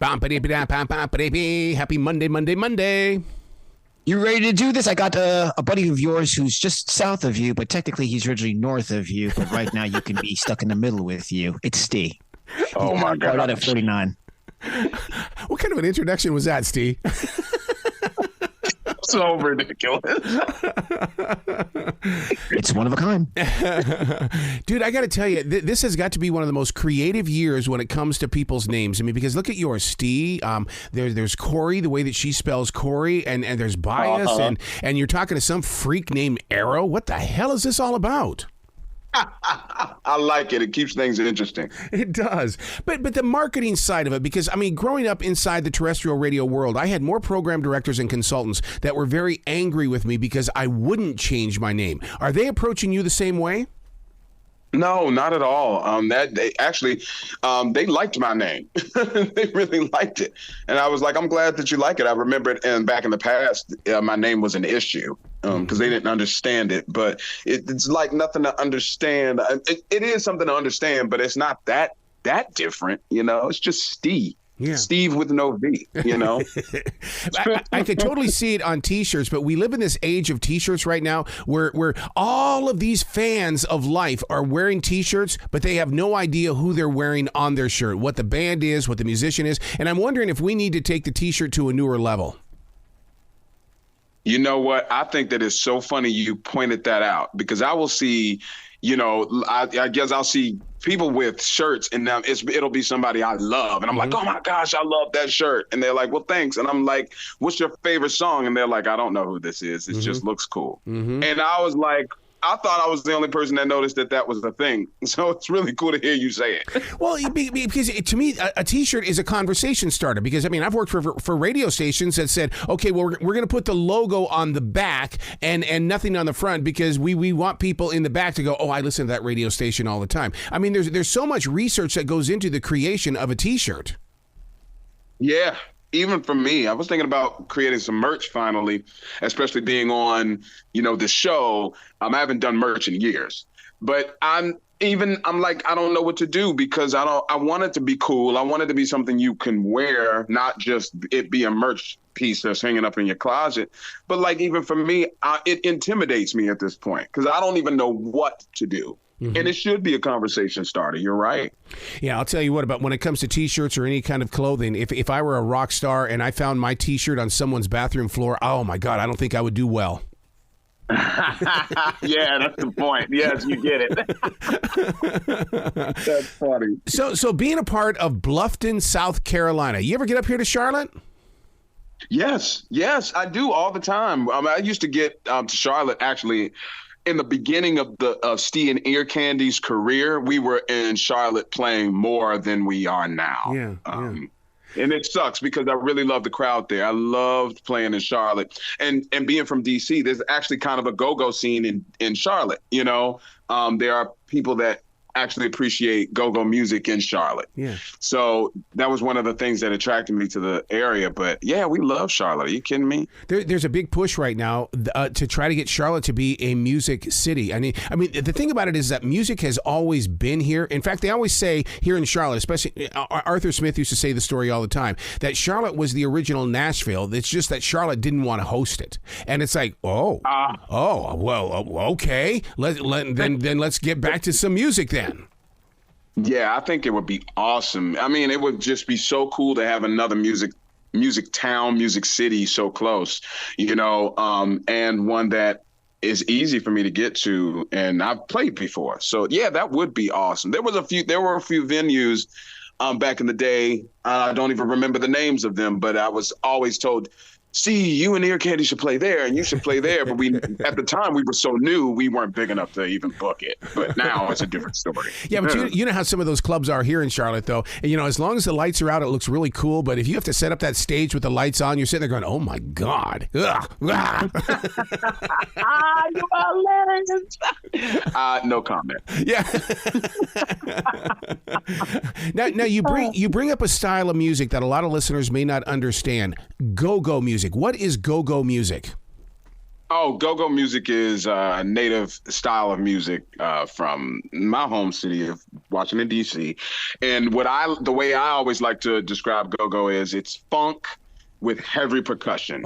Happy Monday. You ready to do this? I got a buddy of yours who's just south of you, but technically he's originally north of you. But right now you can be stuck in the middle with you. It's Stee. Oh, my God. Right at 49. What kind of an introduction was that, Stee? So ridiculous. It's one of a kind. Dude, I got to tell you, this has got to be one of the most creative years when it comes to people's names. I mean, because look at yours, Stee. There's Corey, the way that she spells Corey, and there's Bias, and you're talking to some freak named Arrow. What the hell is this all about? I like it. It keeps things interesting. It does. But the marketing side of it, because, I mean, growing up inside the terrestrial radio world, I had more program directors and consultants that were very angry with me because I wouldn't change my name. Are they approaching you the same way? No, not at all. They liked my name. They really liked it. And I was like, I'm glad that you like it. I remember it, and back in the past, my name was an issue because they didn't understand it. But it's like nothing to understand. It is something to understand, but it's not that different. You know, it's just Steve. Yeah. Steve with no V, you know? I could totally see it on T-shirts, but we live in this age of T-shirts right now where all of these fans of life are wearing T-shirts, but they have no idea who they're wearing on their shirt, what the band is, what the musician is. And I'm wondering if we need to take the T-shirt to a newer level. You know what? I think that it's so funny you pointed that out, because I will see, you know, I guess I'll see people with shirts, and it'll be somebody I love. And I'm like, oh my gosh, I love that shirt. And they're like, well, thanks. And I'm like, what's your favorite song? And they're like, I don't know who this is. It just looks cool. And I was like, I thought I was the only person that noticed that was the thing. So it's really cool to hear you say it. Well, because to me, a T-shirt is a conversation starter. Because, I mean, I've worked for radio stations that said, okay, well, we're going to put the logo on the back and nothing on the front because we want people in the back to go, oh, I listen to that radio station all the time. I mean, there's so much research that goes into the creation of a T-shirt. Yeah. Even for me, I was thinking about creating some merch finally, especially being on, you know, the show. I haven't done merch in years, but I'm like, I don't know what to do because I want it to be cool. I want it to be something you can wear, not just it be a merch piece that's hanging up in your closet. But like, even for me, it intimidates me at this point because I don't even know what to do. And it should be a conversation starter. You're right. Yeah, I'll tell you what, about when it comes to T-shirts or any kind of clothing, if I were a rock star and I found my T-shirt on someone's bathroom floor, oh, my God, I don't think I would do well. Yeah, that's the point. Yes, you get it. That's funny. So being a part of Bluffton, South Carolina, you ever get up here to Charlotte? Yes, I do all the time. I used to get to Charlotte, actually. In the beginning of Stee and Ear Candy's career, we were in Charlotte playing more than we are now. Yeah. And it sucks because I really love the crowd there. I loved playing in Charlotte. And being from DC, there's actually kind of a go-go scene in Charlotte. You know, there are people that actually appreciate go-go music in Charlotte. Yeah. So that was one of the things that attracted me to the area. But yeah, we love Charlotte. Are you kidding me? There's a big push right now to try to get Charlotte to be a music city. I mean, the thing about it is that music has always been here. In fact, they always say here in Charlotte, especially Arthur Smith used to say the story all the time, that Charlotte was the original Nashville. It's just that Charlotte didn't want to host it. And it's like, well, okay. Then let's get back to some music then. Yeah, I think it would be awesome. I mean, it would just be so cool to have another music town, music city so close, you know, and one that is easy for me to get to. And I've played before. So, yeah, that would be awesome. There were a few venues back in the day. I don't even remember the names of them, but I was always told, see, you and Ear Candy should play there, and you should play there. But at the time, we were so new, we weren't big enough to even book it. But now it's a different story. Yeah, but you know how some of those clubs are here in Charlotte, though. And, you know, as long as the lights are out, it looks really cool. But if you have to set up that stage with the lights on, you're sitting there going, oh, my God. Ugh. You hilarious. No comment. Yeah. Now you bring up a style of music that a lot of listeners may not understand. Go-go music. What is go-go music? Oh, go-go music is a native style of music from my home city of Washington, D.C. And the way I always like to describe go-go is it's funk with heavy percussion,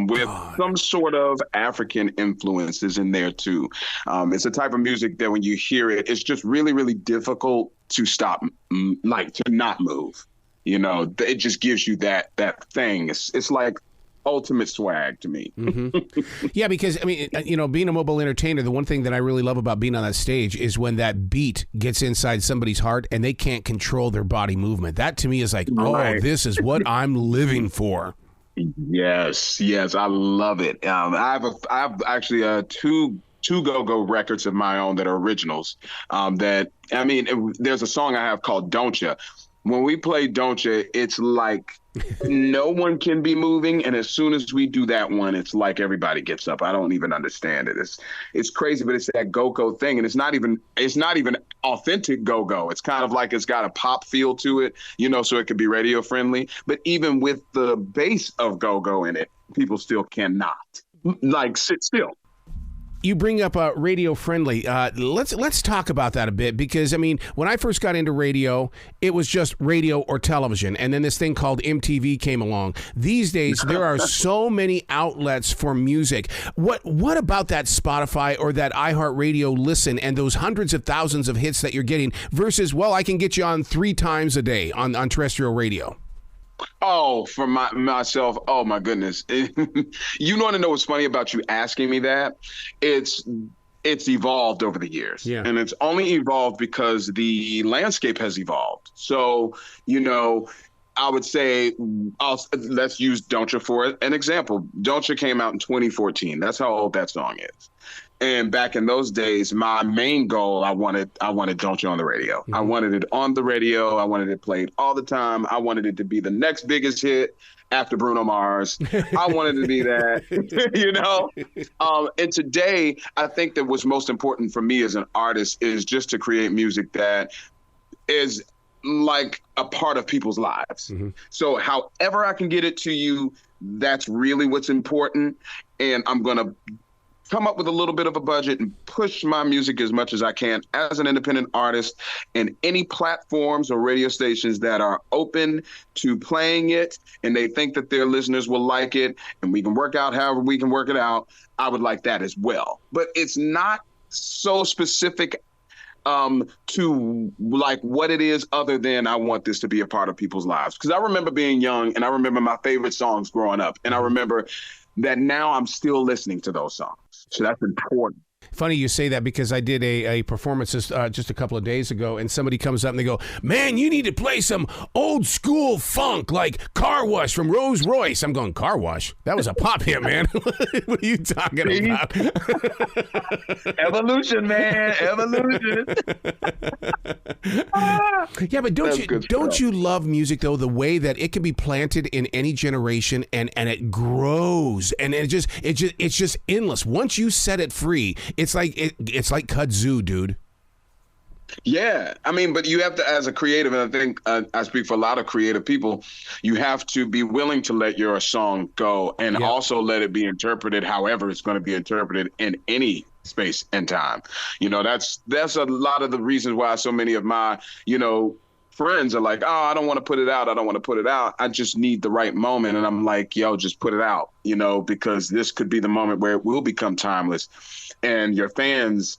with some sort of African influences in there too. It's a type of music that when you hear it, it's just really, really difficult to stop, like to not move. You know, it just gives you that thing. It's like ultimate swag to me. Mm-hmm. Yeah, because I mean, you know, being a mobile entertainer, the one thing that I really love about being on that stage is when that beat gets inside somebody's heart and they can't control their body movement. That to me is like, oh, this is what I'm living for. Yes, I love it. I have actually two go-go records of my own that are originals. There's a song I have called "Don't Ya." When we play "Don't Ya," it's like no one can be moving, and as soon as we do that one, it's like everybody gets up. I don't even understand it. It's crazy, but it's that go-go thing, and it's not even authentic go-go. It's kind of like it's got a pop feel to it, you know, so it could be radio friendly. But even with the bass of go-go in it, people still cannot like sit still. You bring up radio friendly. Let's talk about that a bit, because I mean, when I first got into radio, it was just radio or television, and then this thing called MTV came along. These days, there are so many outlets for music. What about that Spotify or that iHeartRadio listen and those hundreds of thousands of hits that you're getting versus, well, I can get you on 3 times a day on terrestrial radio? Oh, for myself, oh my goodness. You want to know what's funny about you asking me that? It's evolved over the years. Yeah. And it's only evolved because the landscape has evolved. So, you know, I would say, let's use Don't Ya for an example. Don't Ya came out in 2014. That's how old that song is. And back in those days, my main goal, I wanted Don't Ya on the radio. Mm-hmm. I wanted it on the radio. I wanted it played all the time. I wanted it to be the next biggest hit after Bruno Mars. I wanted to be that, you know? And today, I think that what's most important for me as an artist is just to create music that is like a part of people's lives. Mm-hmm. So however I can get it to you, that's really what's important. And I'm going to come up with a little bit of a budget and push my music as much as I can as an independent artist, and any platforms or radio stations that are open to playing it and they think that their listeners will like it and we can work out however we can work it out, I would like that as well. But it's not so specific to like what it is other than I want this to be a part of people's lives. Because I remember being young and I remember my favorite songs growing up, and I remember that now I'm still listening to those songs. So that's important. Funny you say that, because I did a performance just a couple of days ago, and somebody comes up and they go, "Man, you need to play some old school funk like Car Wash from Rolls Royce." I'm going, "Car Wash? That was a pop hit, man." What are you talking about? Evolution, man. Evolution. Yeah, but don't you love music though, the way that it can be planted in any generation and it grows and it's just endless. Once you set it free, it's like kudzu, dude. Yeah, I mean, but you have to, as a creative, and I think I speak for a lot of creative people, you have to be willing to let your song go and also let it be interpreted however it's going to be interpreted in any space and time. You know, that's a lot of the reasons why so many of my, you know, friends are like, "Oh, I don't want to put it out. I don't want to put it out. I just need the right moment." And I'm like, "Yo, just put it out," you know, because this could be the moment where it will become timeless and your fans'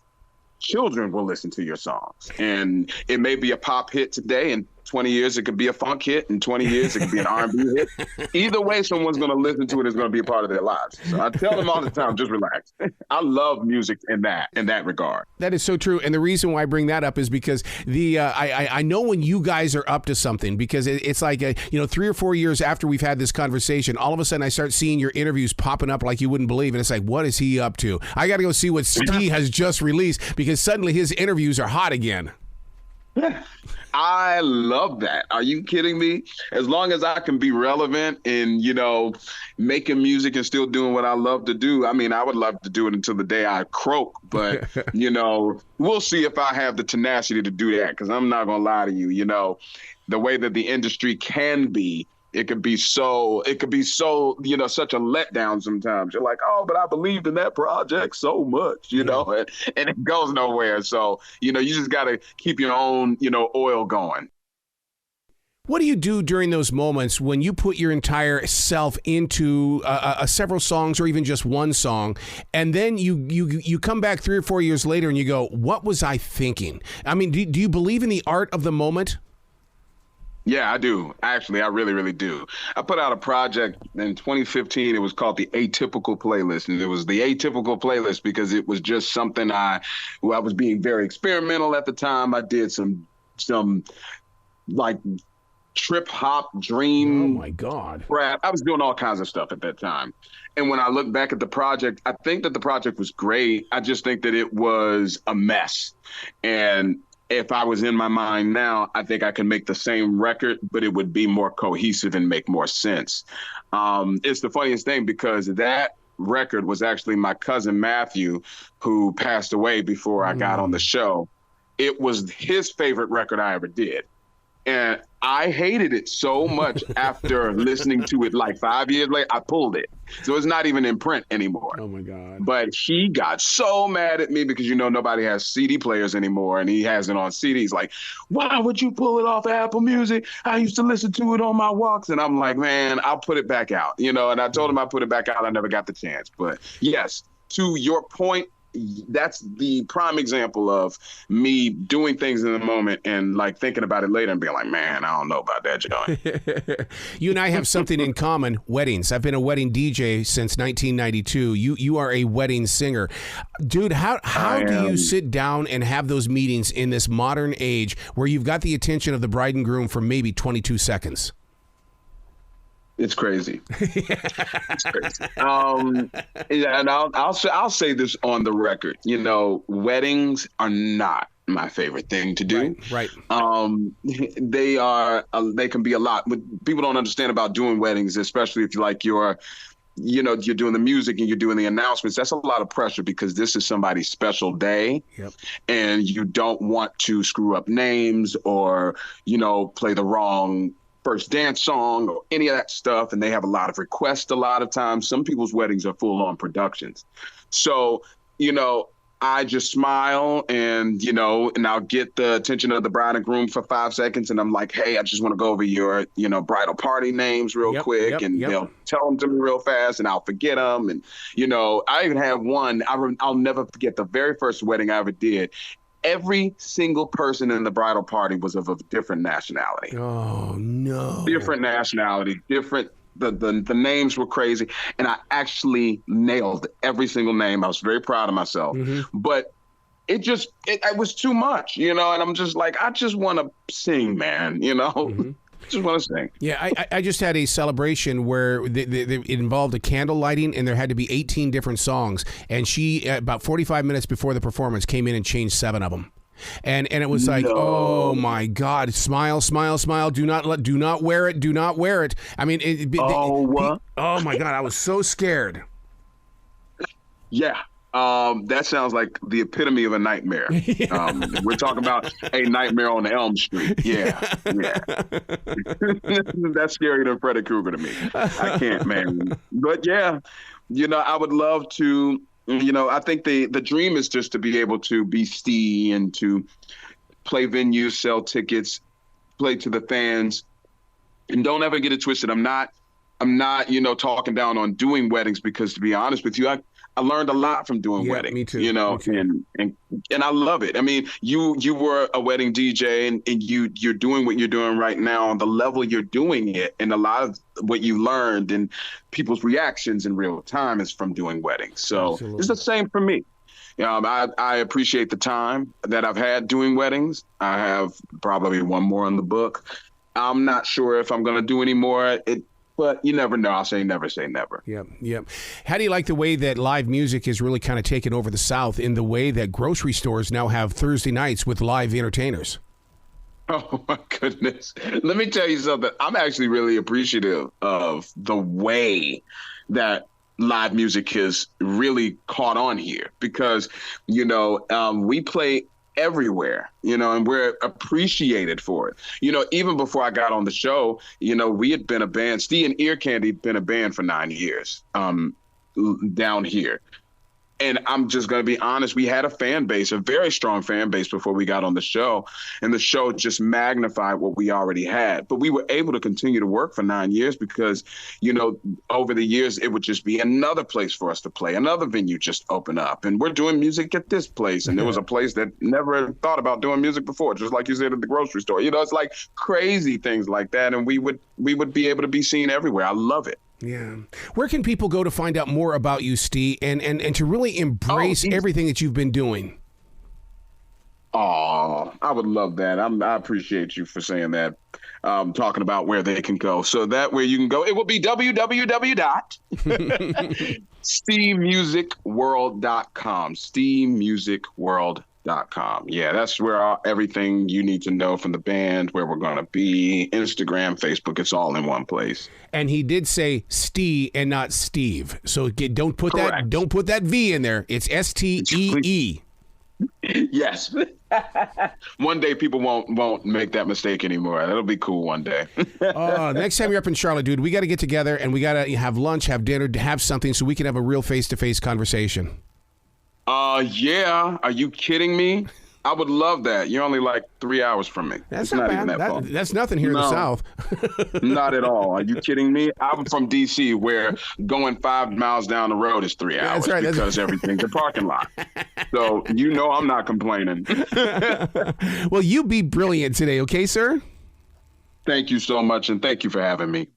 children will listen to your songs. And it may be a pop hit today, and 20 years it could be a funk hit, in 20 years it could be an R&B hit. Either way, someone's going to listen to it. It's going to be a part of their lives. So I tell them all the time, just relax. I love music in that regard. That is so true. And the reason why I bring that up is because I know when you guys are up to something, because it's like, 3 or 4 years after we've had this conversation, all of a sudden I start seeing your interviews popping up like you wouldn't believe. And it's like, what is he up to? I got to go see what Stee has just released, because suddenly his interviews are hot again. I love that. Are you kidding me? As long as I can be relevant in, making music and still doing what I love to do. I mean, I would love to do it until the day I croak, but, we'll see if I have the tenacity to do that, because I'm not going to lie to you. The way that the industry can be it could be so, such a letdown sometimes. You're like, oh, but I believed in that project so much, and it goes nowhere. So, you just got to keep your own, oil going. What do you do during those moments when you put your entire self into several songs or even just one song, and then you come back 3 or 4 years later and you go, what was I thinking? I mean, do you believe in the art of the moment? Yeah, I do. Actually, I really, really do. I put out a project in 2015. It was called the Atypical Playlist. And it was the Atypical Playlist because it was just something I was being very experimental at the time. I did some like trip hop dream. Oh my God. Rap. I was doing all kinds of stuff at that time. And when I look back at the project, I think that the project was great. I just think that it was a mess. And if I was in my mind now, I think I could make the same record, but it would be more cohesive and make more sense. It's the funniest thing because that record was actually my cousin Matthew, who passed away before I got on the show. It was his favorite record I ever did. And I hated it so much after listening to it like 5 years later, I pulled it. So it's not even in print anymore. Oh my God. But he got so mad at me because, nobody has CD players anymore and he has it on CDs. Like, why would you pull it off Apple Music? I used to listen to it on my walks. And I'm like, man, I'll put it back out. And I told him I put it back out. I never got the chance. But yes, to your point, that's the prime example of me doing things in the moment and like thinking about it later and being like, man, I don't know about that joint. You and I have something in common: weddings. I've been a wedding DJ since 1992. You are a wedding singer, dude. How do you sit down and have those meetings in this modern age where you've got the attention of the bride and groom for maybe 22 seconds? It's crazy. It's crazy. And I'll say this on the record. Weddings are not my favorite thing to do. Right. They can be a lot. What people don't understand about doing weddings, especially if you're doing the music and you're doing the announcements, that's a lot of pressure because this is somebody's special day. Yep. And you don't want to screw up names or, play the wrong first dance song or any of that stuff. And they have a lot of requests a lot of times. Some people's weddings are full on productions. So, I just smile and I'll get the attention of the bride and groom for 5 seconds. And I'm like, hey, I just want to go over your, bridal party names real quick. And they'll tell them to me real fast and I'll forget them. And, I even have one, I'll never forget the very first wedding I ever did. Every single person in the bridal party was of a different nationality. Oh, no. Different nationality, different. The names were crazy. And I actually nailed every single name. I was very proud of myself. Mm-hmm. But it was too much, and I'm just like, I just want to sing, man, Mm-hmm. Just want to sing. Yeah, I just had a celebration where it involved a candle lighting, and there had to be 18 different songs. And she, about 45 minutes before the performance, came in and changed 7 of them. And it was like, oh my God, smile, smile, smile. Do not wear it. Do not wear it. I mean, oh my God, I was so scared. Yeah. That sounds like the epitome of a nightmare. We're talking about a nightmare on Elm Street. Yeah. That's scarier than Freddy Krueger to me. I can't, man. But yeah, I would love to, I think the dream is just to be able to be Stee and to play venues, sell tickets, play to the fans. And don't ever get it twisted. I'm not, talking down on doing weddings because, to be honest with you, I learned a lot from doing weddings. Me too. Me too. And I love it. I mean, you were a wedding DJ and you're doing what you're doing right now on the level you're doing it. And a lot of what you learned and people's reactions in real time is from doing weddings. So Absolutely. It's the same for me. I appreciate the time that I've had doing weddings. I have probably one more in the book. I'm not sure if I'm going to do any more. But you never know. I'll say never say never. Yep. How do you like the way that live music has really kind of taken over the South in the way that grocery stores now have Thursday nights with live entertainers? Oh, my goodness. Let me tell you something. I'm actually really appreciative of the way that live music has really caught on here because, we play everywhere, and we're appreciated for it. Even before I got on the show, we had been a band. Stee and Ear Candy had been a band for 9 years down here. And I'm just going to be honest, we had a fan base, a very strong fan base before we got on the show. And the show just magnified what we already had. But we were able to continue to work for 9 years because, over the years, it would just be another place for us to play. Another venue just open up. And we're doing music at this place. And there was a place that never thought about doing music before, just like you said at the grocery store. It's like crazy things like that. And we would be able to be seen everywhere. I love it. Yeah. Where can people go to find out more about you, Stee, and to really embrace everything that you've been doing? Oh, I would love that. I appreciate you for saying that, talking about where they can go. So that where you can go, it will be www.steemusicworld.com. steemusicworld.com. Yeah, that's where everything you need to know from the band, where we're going to be, Instagram, Facebook, it's all in one place. And he did say Stee and not Steve. So don't put that V in there. It's Stee. Yes. One day people won't make that mistake anymore. That'll be cool one day. Next time you're up in Charlotte, dude, we got to get together and we got to have lunch, have dinner, have something so we can have a real face-to-face conversation. Yeah. Are you kidding me? I would love that. You're only like 3 hours from me. That's not bad. Even that far. That's nothing here in the South. Not at all. Are you kidding me? I'm from D.C. where going 5 miles down the road is 3 hours because everything's a parking lot. So I'm not complaining. Well, you be brilliant today, okay, sir? Thank you so much, and thank you for having me.